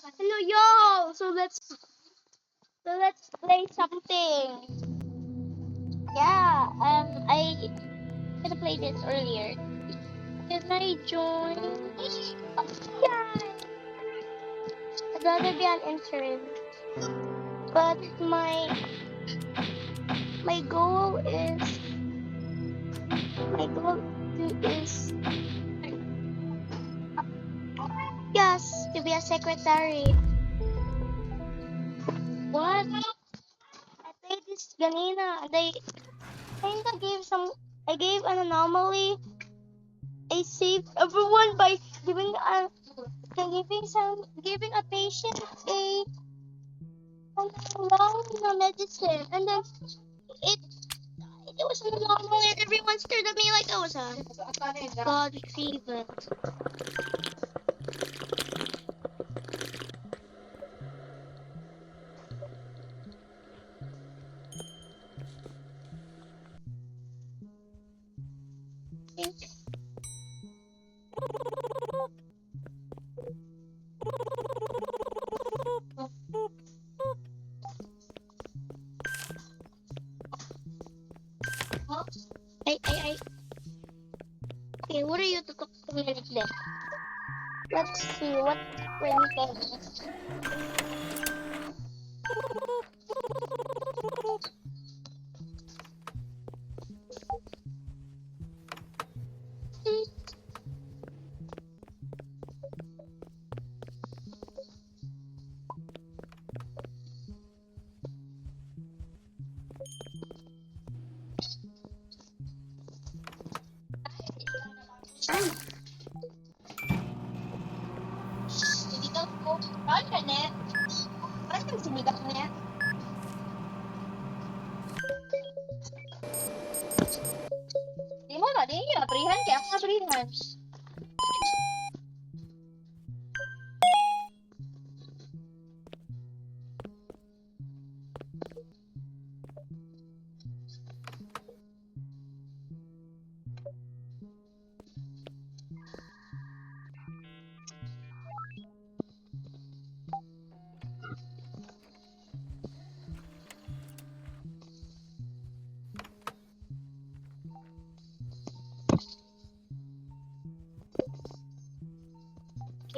Hello, y'all. So let's play something. Yeah. I gonna play this earlier. Can I join? Oh, yeah. I'd rather be an intern, but my goal is yes to be a secretary. What? I played this ganina. They kinda gave some. I gave an anomaly. I saved everyone by giving a patient a long medicine, and then it it was an anomaly. And everyone stared at me like I was a god fever. I. Okay, what are you to talk to me like that? Let's see what things. Sinigang ko. Saan ka, Net? Saan ka sinigang, Net? Di mo ba? Di nyo naprihan. Kaya ako naprihan.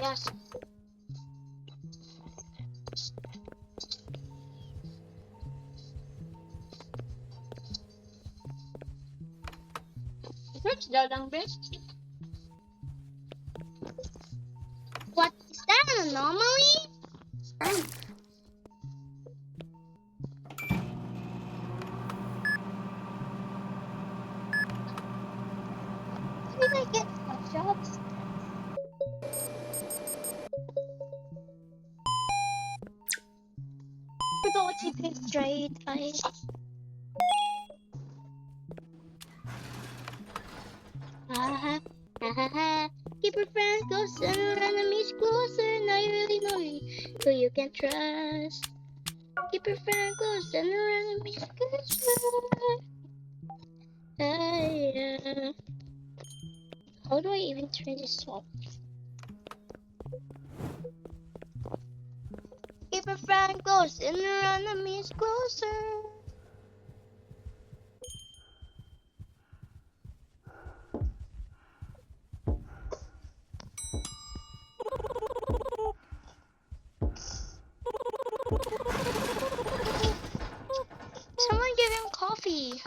Yes. Search daw lang, best. What? Is that an anomaly? How did I get my jobs? Forgot what you did straight, guys. Ha ha ha. Keep your friends closer and enemies closer. Now you really know who you can trust. Keep your friends close and your enemies closer. How do I even turn this off? Keep your friends close and your enemies closer. Someone give him coffee.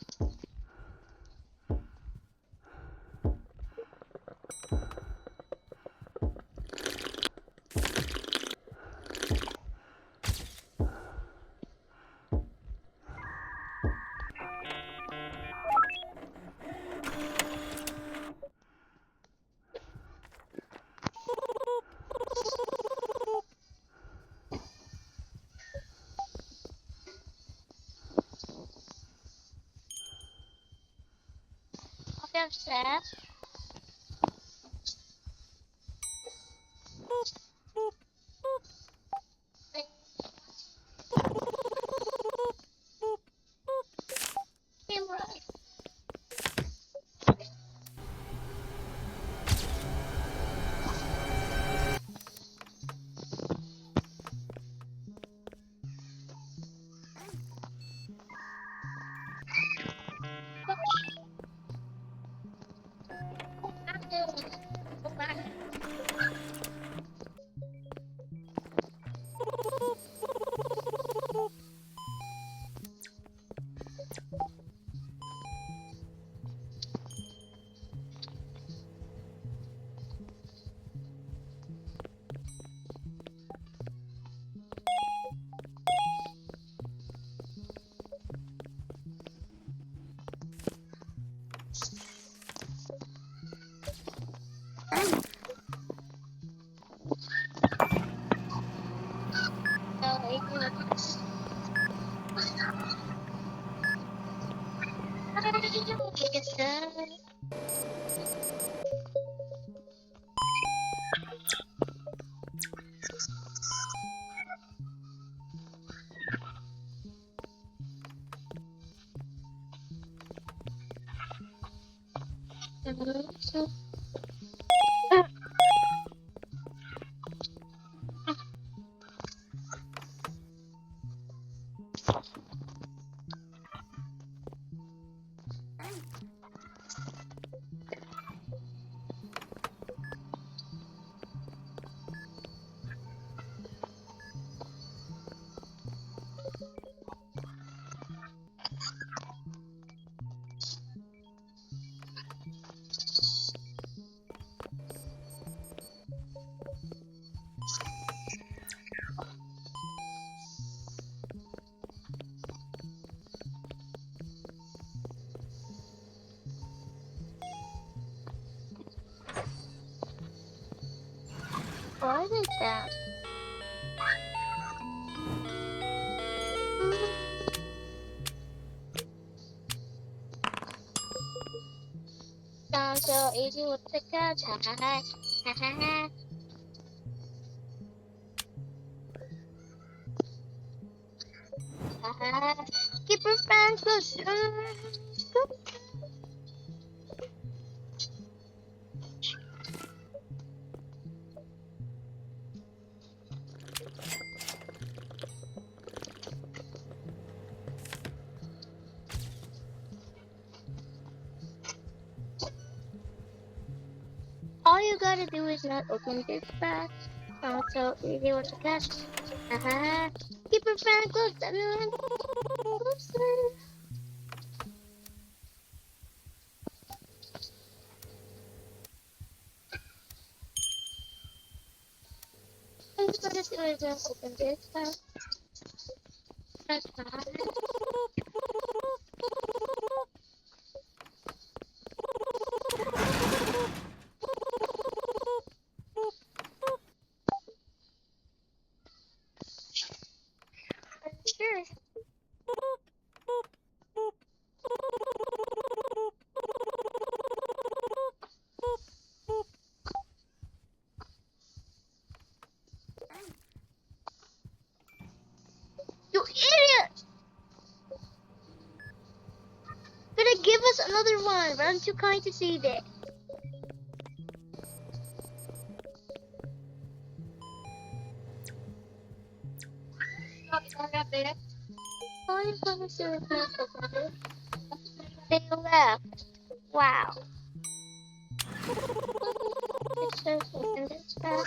Coffee upstairs. Right. What is that? Sounds so easy with the catch. Ha ha ha. Ha ha ha. Ha ha ha. Keep your friends close. All you gotta do is not open this bag. Sounds so easy with the catch. Ha ha ha. Keep your friends close. Everyone closer. All you gotta do is not open this bag. Ha ha ha. Sure. You idiot! Gonna give us another one, but I'm too kind to say that. Oh, you gonna see the people. They left. Wow. It's just open this back.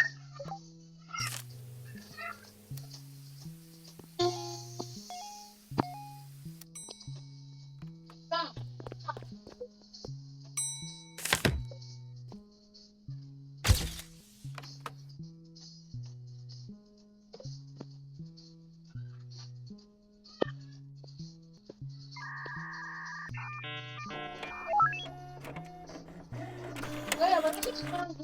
Yeah, but it's fun.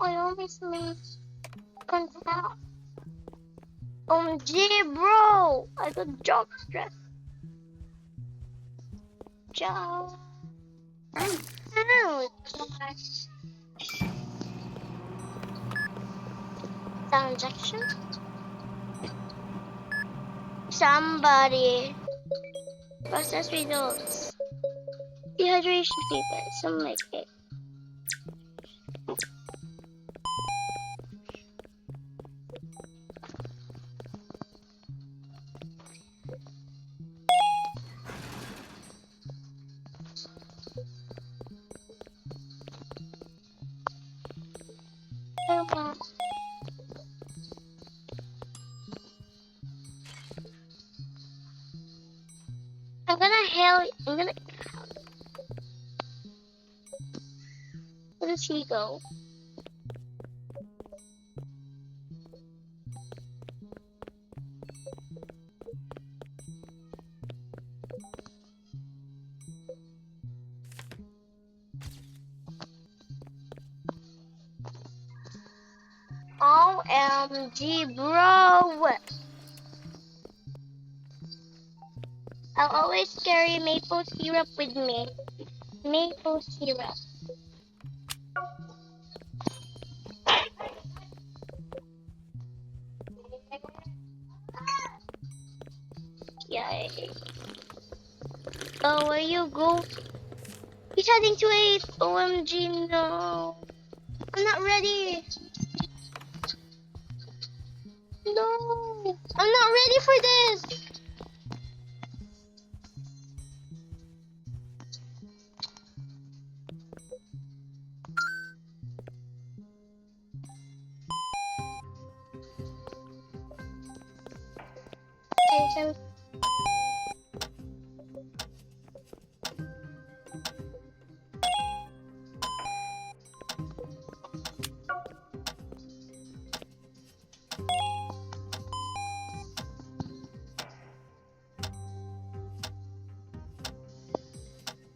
I always miss contact. OMG, bro! I got job stress. Job. Ouch. Sound injection? Somebody. Process results. Dehydration fever. Some like it. I'm gonna. Where does he go? OMG, bro! I'll always carry maple syrup with me. maple syrup. Yay. Oh, where you go? He's heading to 8. OMG, no. I'm not ready. No. I'm not ready for this. Okay, so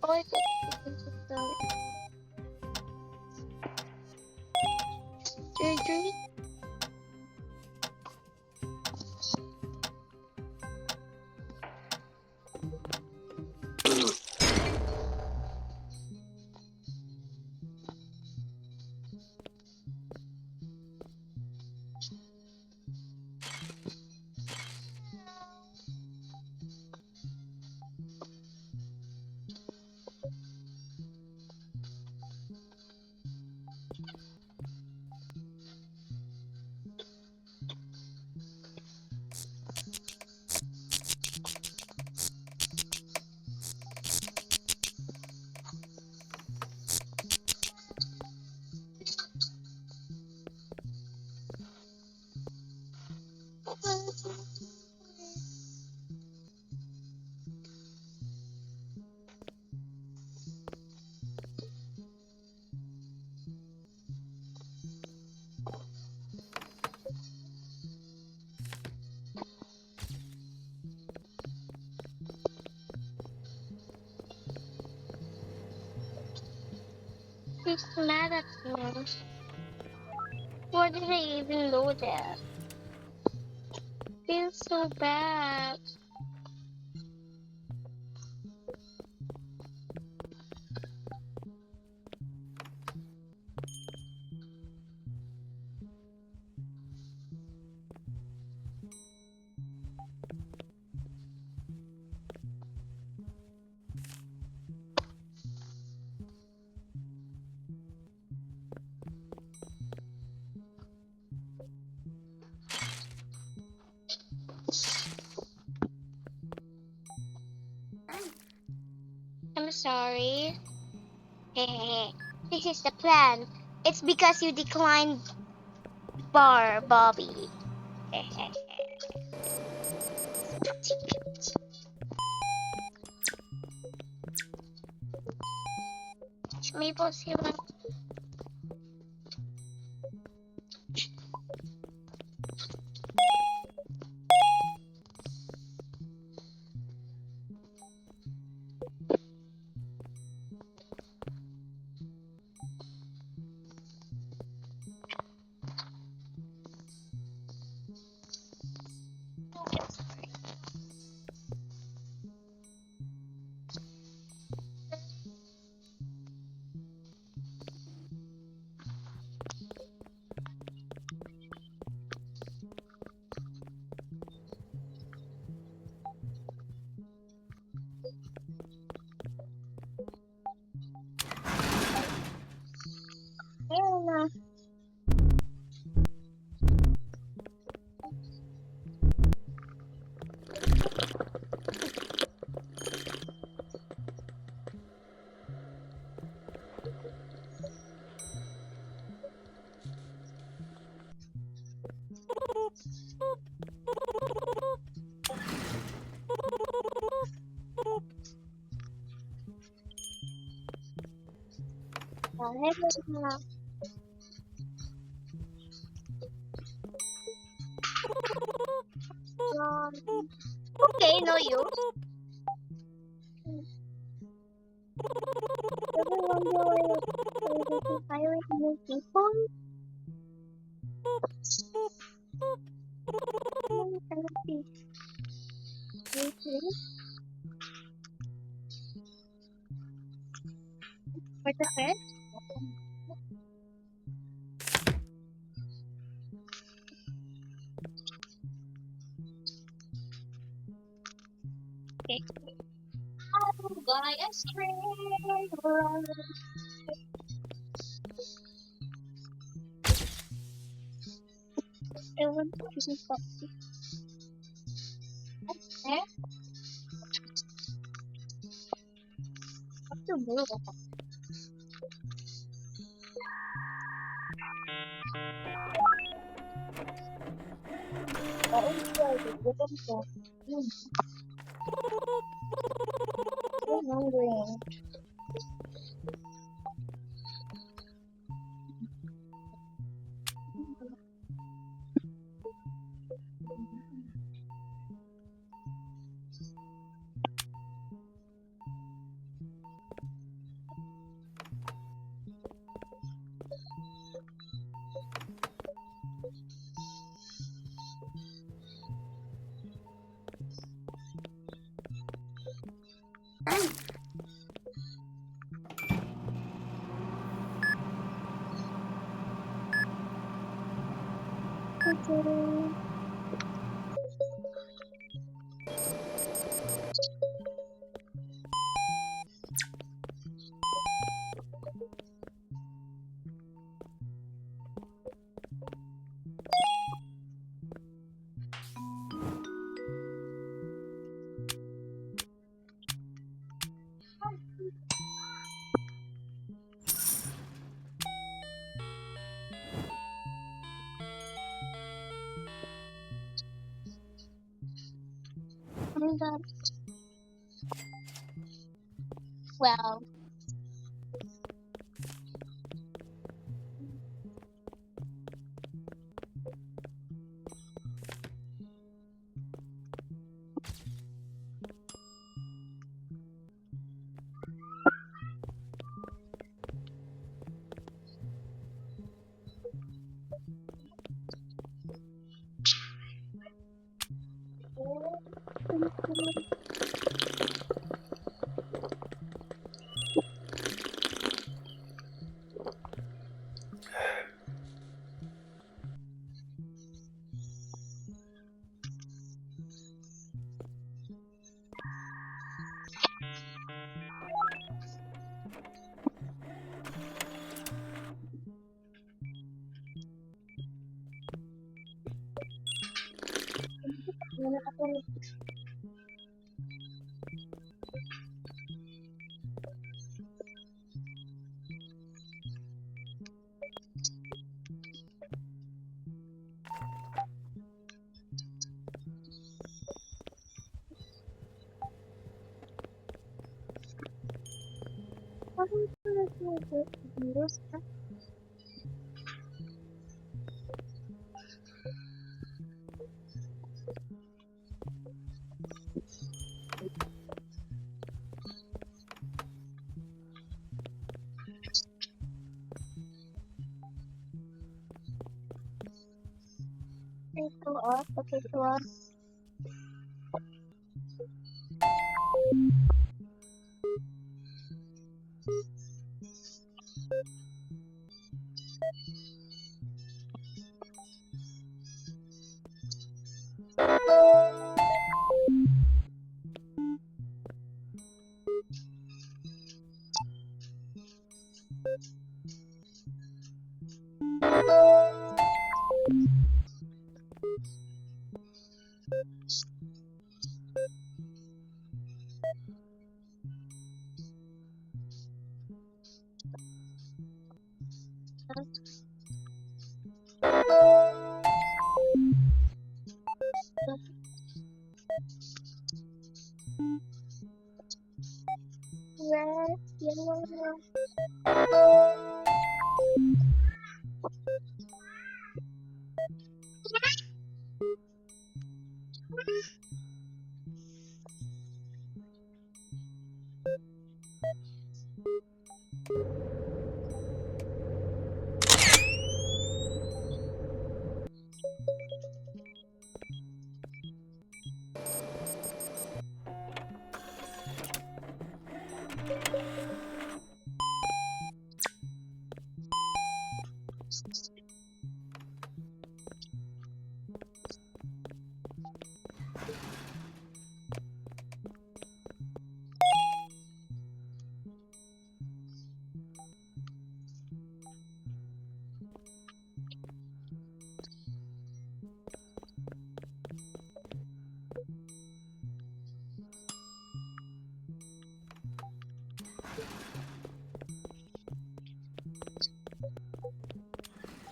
oh, I thought this was surgery. He's mad at me. Why did I even know that? Feels so bad. I'm sorry. This is the plan. It's because you declined bar, Bobby. Maple syrup. Yeah. Okay, no you. Ever wonder why the pirate new people? For the fish? Okay. I'll buy a string. I want to choose coffee. Okay. What's the blue? Oh, sorry. What am I? So hungry. Okay. I'm done. Well, wala ako. Parang pala ito. Virus na. Ito okay, ito red, yellow.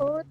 Put.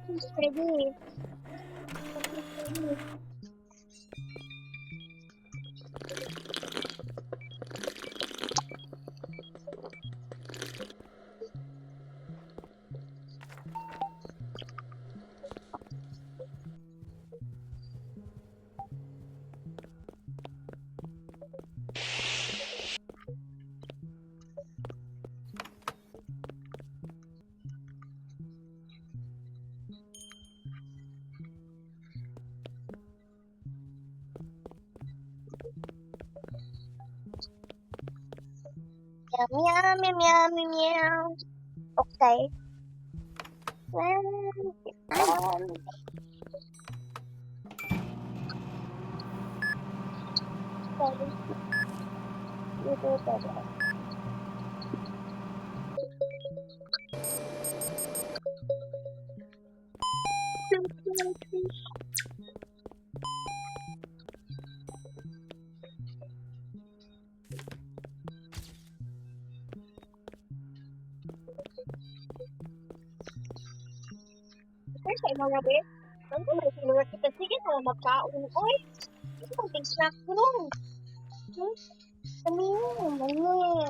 It's ready. Meow, meow, meow, meow, meow. Okay. First time mga be. Ang may sinuwat kita. Sige na magkaon. Oy, ito ang snack ko nun. Ano yun? Ano yun?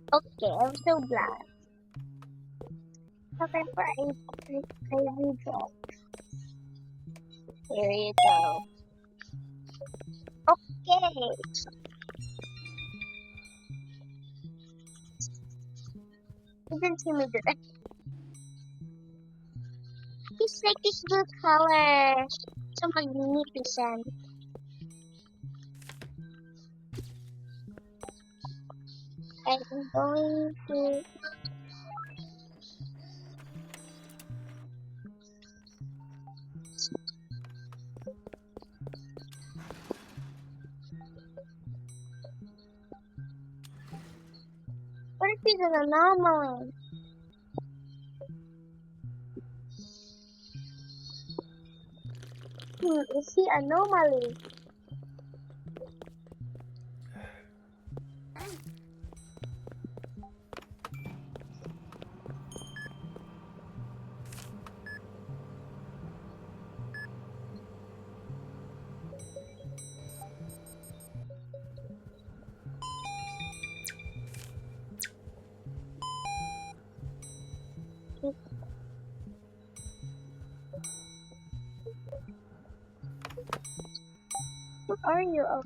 Okay, I'm so glad. Okay, for crazy job. Here you go. Okay. You can see me direct. just like this blue color. So magnificent. I'm going to... What if it's an anomaly? Is he anomaly? What are you? Oh,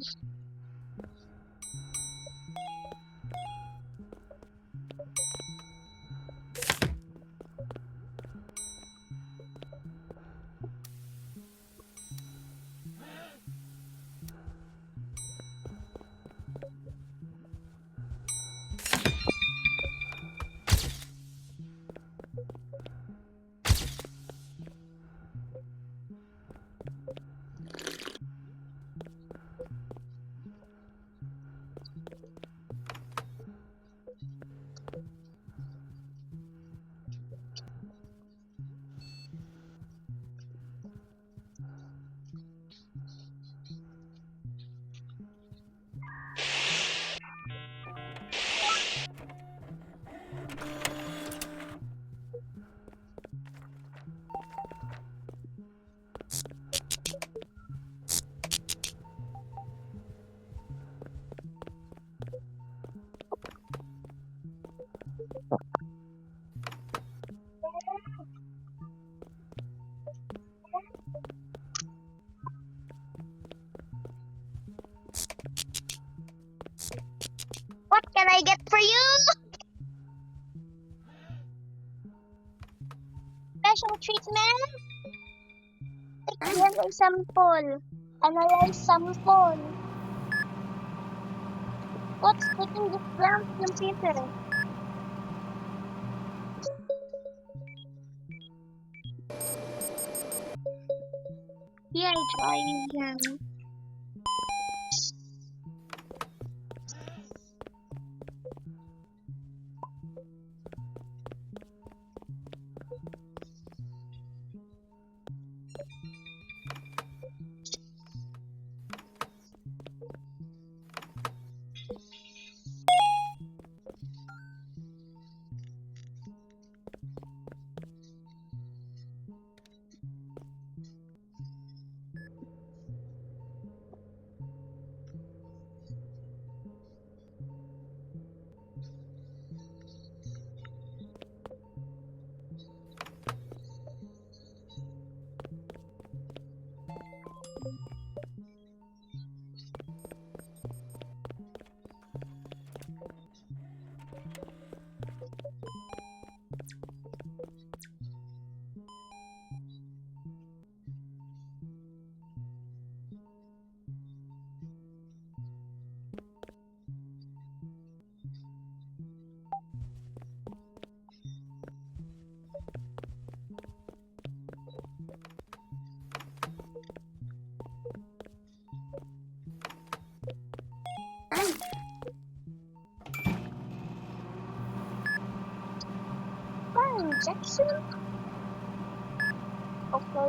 what can I get for you? Special treatment? Take a sample. Analyze sample. What's taking this ground computer? Yeah, I try again. Injection? Okay,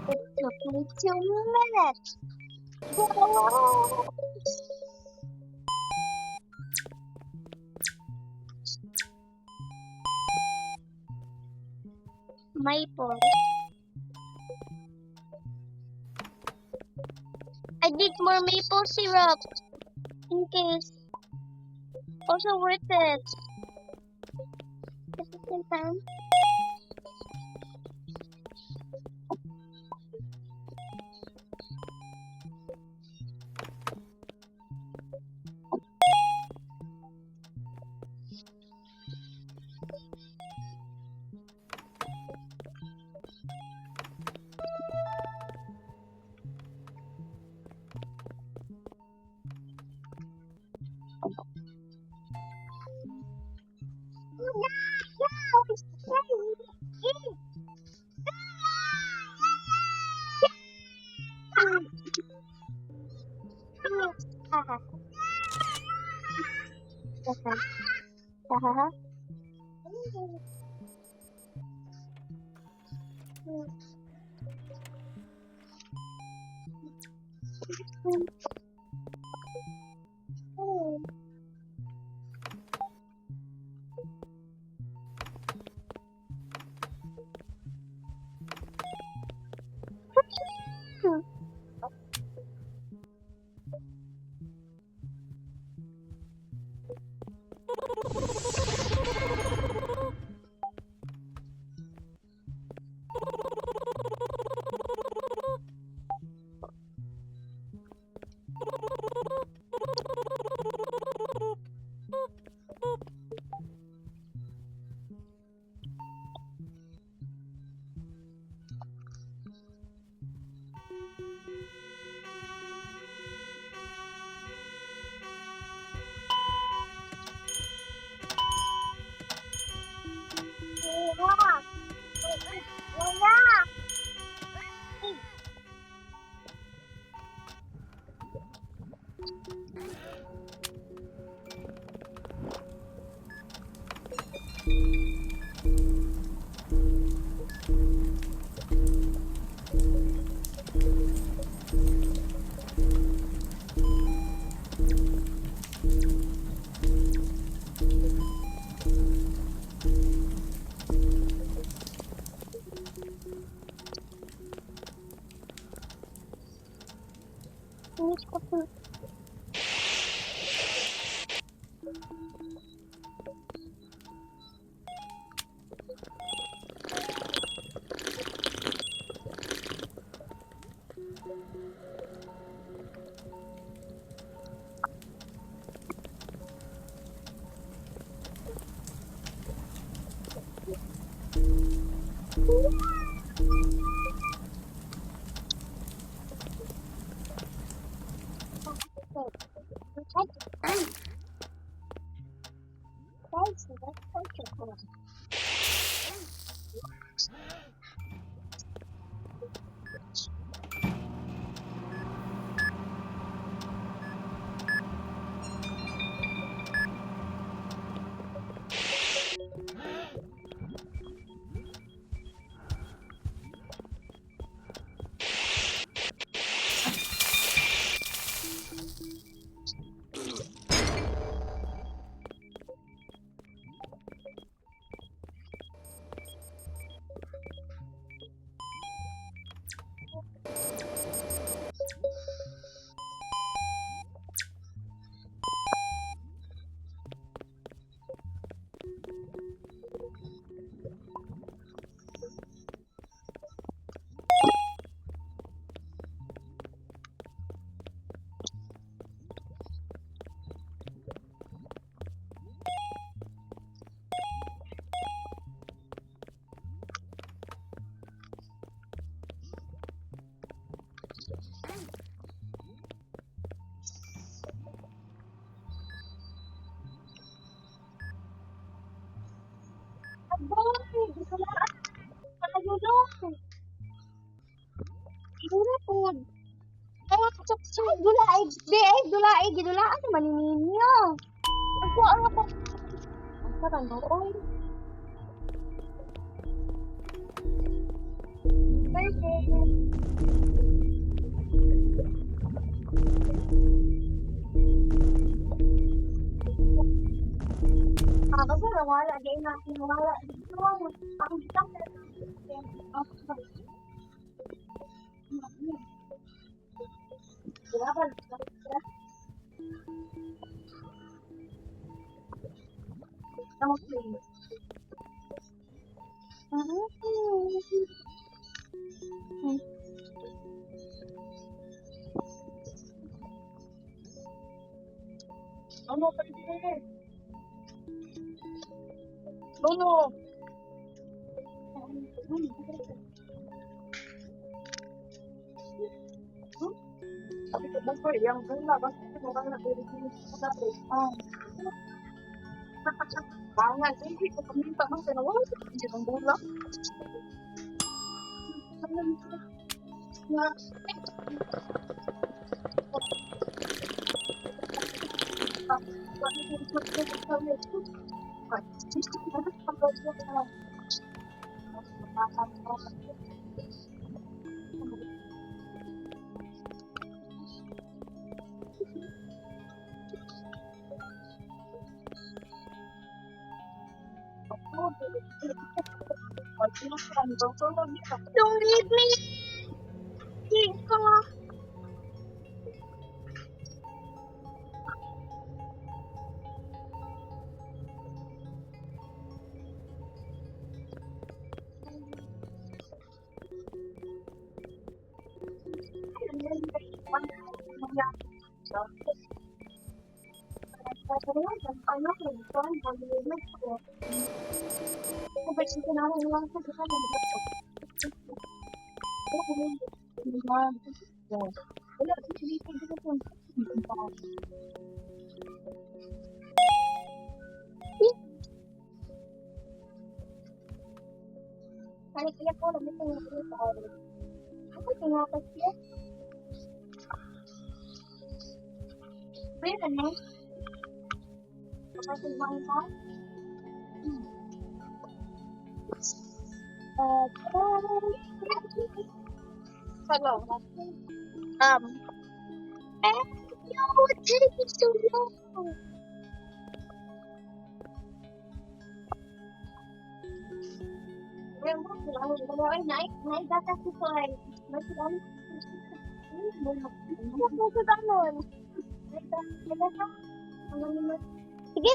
it took me 2 minutes. Whoa. Maple. I need more maple syrup in case. Also worth it. At the same time. Gidulaan naman ninyo. Ako, ano ko? Ang sarang noon. Kasi wala, di natin wala. Ang isang ano pa rin? Ano? Sabi ko ba ko yang gula basta mo bang nabili sa tapos. Bangan, hindi ko paminta man sa nawala. Hindi ang bulak. Don't leave me! Chico! Kaya ko lang ito yung ako tinakas niya. Wait a minute. Kapatid bang ka? Hello. No, it's taking so long. Sige.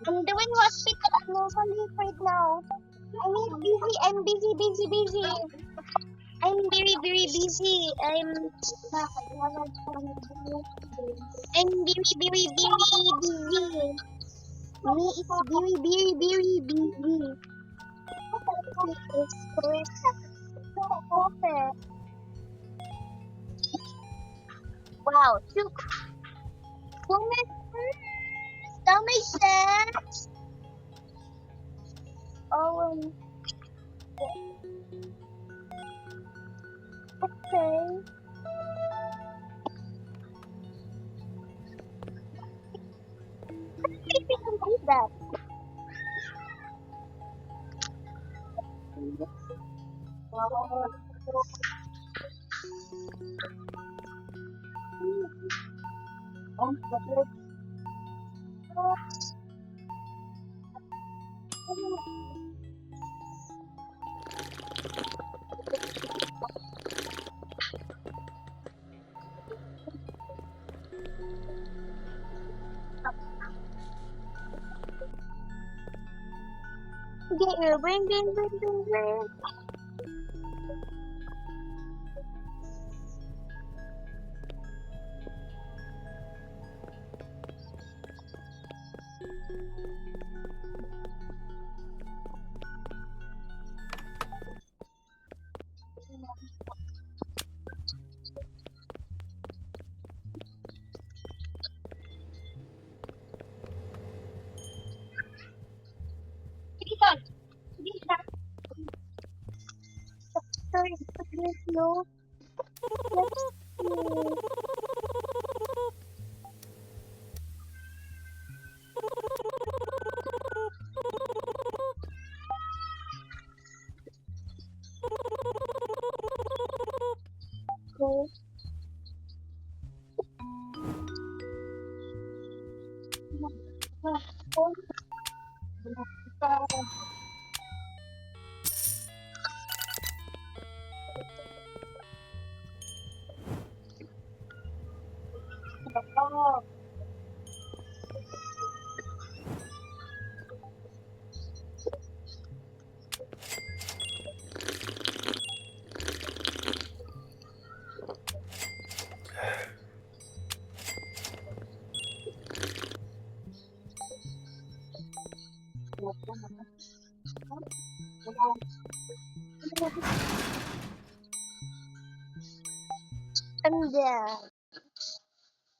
I'm doing hospital leave right now. I'm busy. I'm busy. I'm very busy. I'm very busy. Me is very busy. Wow, that makes sense. Oh, okay. I can believe that. Get your brain. No. No. I'm dead.